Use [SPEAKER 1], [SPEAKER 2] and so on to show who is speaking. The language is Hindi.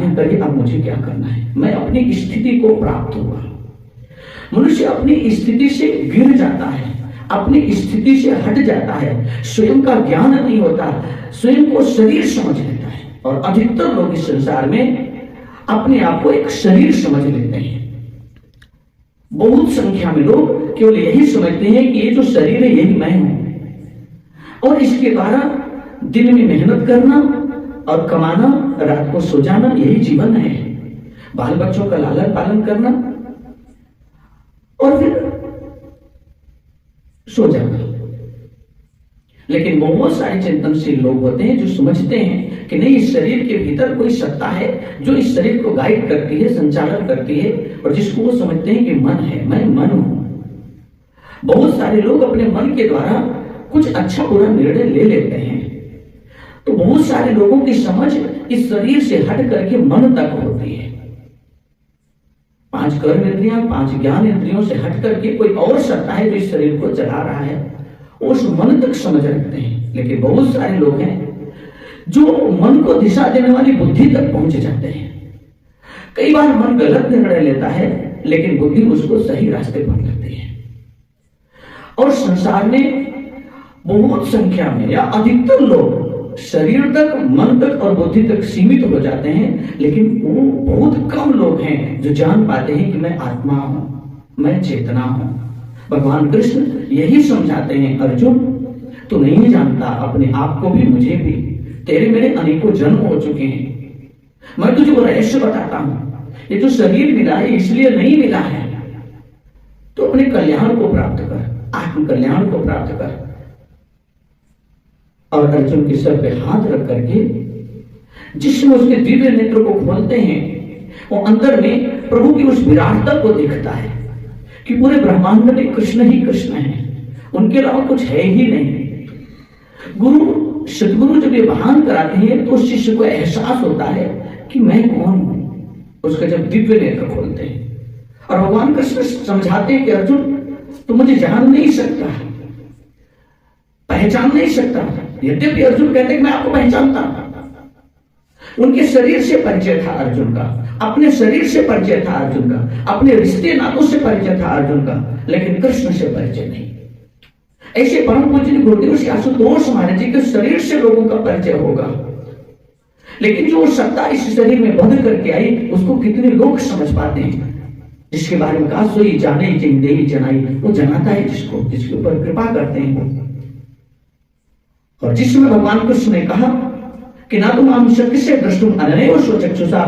[SPEAKER 1] करिए अब मुझे क्या करना है, मैं अपनी स्थिति को प्राप्त होगा। मनुष्य अपनी स्थिति से गिर जाता है, अपनी स्थिति से हट जाता है, स्वयं का ज्ञान नहीं होता, स्वयं को शरीर समझ लेता है। और अधिकतर लोग इस संसार में अपने आप को एक शरीर समझ लेते हैं। बहुत संख्या में लोग केवल यही समझते हैं कि ये जो शरीर है यही मैं हूं, और इसके द्वारा दिन में मेहनत करना और कमाना, रात को सो जाना, यही जीवन है। बाल बच्चों का लालन पालन करना और फिर सो जाना। लेकिन बहुत सारे चिंतनशील लोग होते हैं जो समझते हैं कि नहीं, इस शरीर के भीतर कोई सत्ता है जो इस शरीर को गाइड करती है, संचालन करती है, और जिसको वो समझते हैं कि मन है, मैं मन हूं। बहुत सारे लोग अपने मन के द्वारा कुछ अच्छा बुरा निर्णय ले लेते हैं। तो बहुत सारे लोगों की समझ इस शरीर से हट करके मन तक होती है। 5 कर्म इंद्रियां, 5 ज्ञान इंद्रियों से हट करके कोई और सत्ता है जो इस शरीर को चला रहा है, उस मन तक समझ रखते हैं। लेकिन बहुत सारे लोग हैं जो मन को दिशा देने वाली बुद्धि तक पहुंच जाते हैं। कई बार मन गलत निर्णय लेता है, लेकिन बुद्धि उसको सही रास्ते पर लाती है। और संसार में बहुत संख्या में या अधिकतर लोग शरीर तक, मन तक और बुद्धि तक सीमित हो जाते हैं, लेकिन वो बहुत कम लोग हैं जो जान पाते हैं कि मैं आत्मा हूं, मैं चेतना हूं। भगवान कृष्ण यही समझाते हैं, अर्जुन तू नहीं जानता अपने आप को भी, मुझे भी, तेरे मेरे अनेकों जन्म हो चुके हैं। मैं तुझे वो रहस्य बताता हूं, ये जो शरीर मिला है इसलिए नहीं मिला है। तो अपने कल्याण को प्राप्त कर, आत्म कल्याण को प्राप्त कर। और अर्जुन के सर पे हाथ रख करके जिसमें उसके दिव्य नेत्र को खोलते हैं, वो अंदर में प्रभु की उस विराटता को देखता है कि पूरे ब्रह्मांड में कृष्ण ही कृष्ण है, उनके अलावा कुछ है ही नहीं। गुरु, सदगुरु जब ये बयान कराते हैं तो उस शिष्य को एहसास होता है कि मैं कौन हूं। उसका जब दिव्य नेत्र खोलते हैं और भगवान कृष्ण समझाते हैं कि अर्जुन तू मुझे जान नहीं सकता, पहचान नहीं सकता। यद्यपि अर्जुन कहते कि मैं आपको पहचानता हूं। उनके शरीर से परिचय था अर्जुन का, अपने शरीर से परिचय था अर्जुन का, अपने रिश्ते नातों से परिचय था अर्जुन का, लेकिन कृष्ण से परिचय नहीं। ऐसे परम पूज्य गुरुदेव श्री आशुतोष महाराज जी के शरीर से लोगों का परिचय होगा, लेकिन जो सत्ता इस शरीर में बंध करके आई उसको कितने लोग समझ पाते हैं। जिसके बारे में कहा सोई जाने चिंदे जनाई, वो जनाता है जिसको, जिसके ऊपर कृपा करते हैं वो। और जिसमें भगवान कृष्ण ने कहा कि ना तुम हम शक्ति से दृष्टुम अननैव स्वचक्षुषा